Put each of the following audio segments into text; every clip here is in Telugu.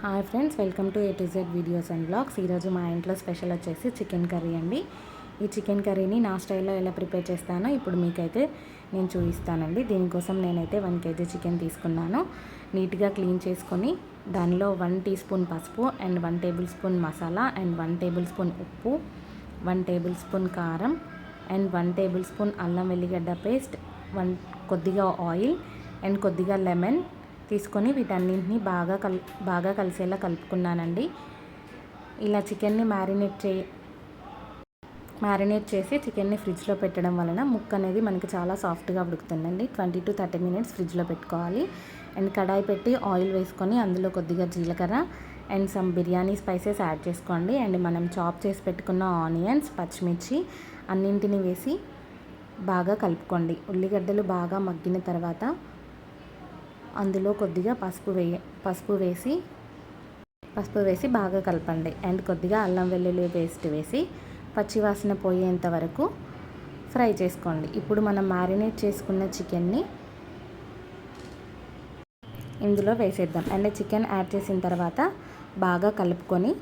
Hi friends, welcome to A to Z videos and blogs. ఈరోజు మా ఇంట్లో స్పెషల్ వచ్చేసి చికెన్ కర్రీ అండి. ఈ చికెన్ కర్రీని నా స్టైల్లో ఎలా ప్రిపేర్ చేస్తానో ఇప్పుడు మీకైతే నేను చూపిస్తానండి. దీనికోసం నేనైతే 1 kg చికెన్ తీసుకున్నాను. నీట్గా క్లీన్ చేసుకొని దానిలో 1 టీ స్పూన్ పసుపు and 1 table spoon masala and 1 table spoon ఉప్పు, 1 టేబుల్ స్పూన్ కారం అండ్ 1 టేబుల్ స్పూన్ అల్లం వెల్లిగడ్డ పేస్ట్, కొద్దిగా ఆయిల్ అండ్ కొద్దిగా లెమన్ తీసుకొని వీటన్నింటినీ బాగా కలిసేలా కలుపుకున్నానండి. ఇలా చికెన్ని మ్యారినేట్ చేసి చికెన్ని ఫ్రిడ్జ్లో పెట్టడం వలన ముక్క అనేది మనకి చాలా సాఫ్ట్గా ఉడుకుతుందండి. 20 to 30 minutes ఫ్రిడ్జ్లో పెట్టుకోవాలి. అండ్ కడాయి పెట్టి ఆయిల్ వేసుకొని అందులో కొద్దిగా జీలకర్ర and some biryani spices add చేసుకోండి. అండ్ మనం చాప్ చేసి పెట్టుకున్న ఆనియన్స్, పచ్చిమిర్చి అన్నింటిని వేసి బాగా కలుపుకోండి. ఉల్లిగడ్డలు బాగా మగ్గిన తర్వాత అందులో కొద్దిగా పసుపు వేసి బాగా కలపండి. అండ్ కొద్దిగా అల్లం వెల్లుల్లి పేస్ట్ వేసి పచ్చివాసన పోయేంత వరకు ఫ్రై చేసుకోండి. ఇప్పుడు మనం మ్యారినేట్ చేసుకున్న చికెన్ని ఇందులో వేసేద్దాం. అండ్ చికెన్ యాడ్ చేసిన తర్వాత బాగా కలుపుకొని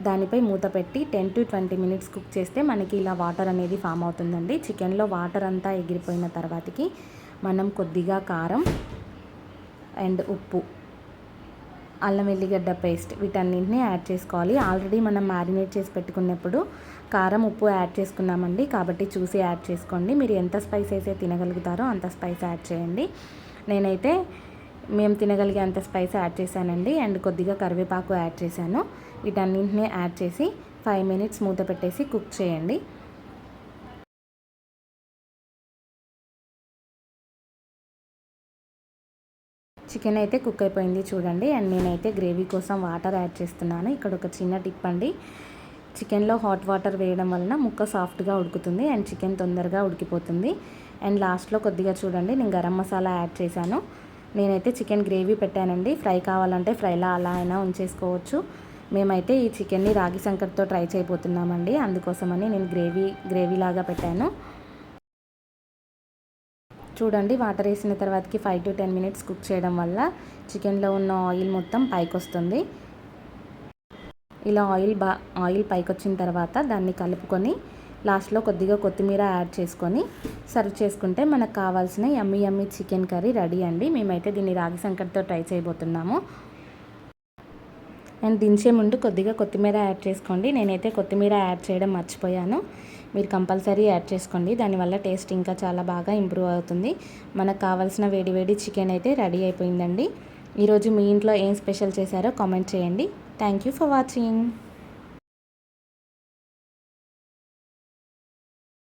దానిపై మూత పెట్టి 10 to 20 minutes కుక్ చేస్తే మనకి ఇలా వాటర్ అనేది ఫామ్ అవుతుందండి. చికెన్లో వాటర్ అంతా ఎగిరిపోయిన తర్వాతకి మనం కొద్దిగా కారం అండ్ ఉప్పు, అల్లం వెల్లిగడ్డ పేస్ట్ వీటన్నింటినీ యాడ్ చేసుకోవాలి. ఆల్రెడీ మనం మ్యారినేట్ చేసి పెట్టుకున్నప్పుడు కారం, ఉప్పు యాడ్ చేసుకున్నామండి, కాబట్టి చూసి యాడ్ చేసుకోండి. మీరు ఎంత స్పైస్ అయితే తినగలుగుతారో అంత స్పైస్ యాడ్ చేయండి. నేనైతే మేము తినగలిగే అంత స్పైస్ యాడ్ చేశానండి. అండ్ కొద్దిగా కరివేపాకు యాడ్ చేశాను. వీటన్నింటినీ యాడ్ చేసి 5 minutes మూత పెట్టేసి కుక్ చేయండి. చికెన్ అయితే కుక్ అయిపోయింది చూడండి. అండ్ నేనైతే గ్రేవీ కోసం వాటర్ యాడ్ చేస్తున్నాను. ఇక్కడ ఒక చిన్న టిప్ అండి, చికెన్లో హాట్ వాటర్ వేయడం వలన ముక్క సాఫ్ట్గా ఉడుకుతుంది అండ్ చికెన్ తొందరగా ఉడికిపోతుంది. అండ్ లాస్ట్లో కొద్దిగా చూడండి నేను గరం మసాలా యాడ్ చేశాను. నేనైతే చికెన్ గ్రేవీ పెట్టానండి. ఫ్రై కావాలంటే ఫ్రైలా అలా అయినా ఉంచేసుకోవచ్చు. మేమైతే ఈ చికెన్ని రాగి సంకటితో ట్రై చేయబోతున్నామండి, అందుకోసమని నేను గ్రేవీ లాగా పెట్టాను. చూడండి, వాటర్ వేసిన తర్వాతకి 5 to 10 minutes కుక్ చేయడం వల్ల చికెన్లో ఉన్న ఆయిల్ మొత్తం పైకి వస్తుంది. ఇలా ఆయిల్ పైకి వచ్చిన తర్వాత దాన్ని కలుపుకొని లాస్ట్లో కొద్దిగా కొత్తిమీర యాడ్ చేసుకొని సర్వ్ చేసుకుంటే మనకు కావాల్సిన యమ్మీ చికెన్ కర్రీ రెడీ అండి. మేమైతే దీన్ని రాగి సంకటితో ట్రై చేయబోతున్నాము. అండ్ దించే ముందు కొద్దిగా కొత్తిమీర యాడ్ చేసుకోండి. నేనైతే కొత్తిమీర యాడ్ చేయడం మర్చిపోయాను. మీరు కంపల్సరీ యాడ్ చేసుకోండి, దానివల్ల టేస్ట్ ఇంకా చాలా బాగా ఇంప్రూవ్ అవుతుంది. మనకు కావాల్సిన వేడి చికెన్ అయితే రెడీ అయిపోయిందండి. ఈరోజు మీ ఇంట్లో ఏం స్పెషల్ చేశారో కామెంట్ చేయండి. Thank you for watching.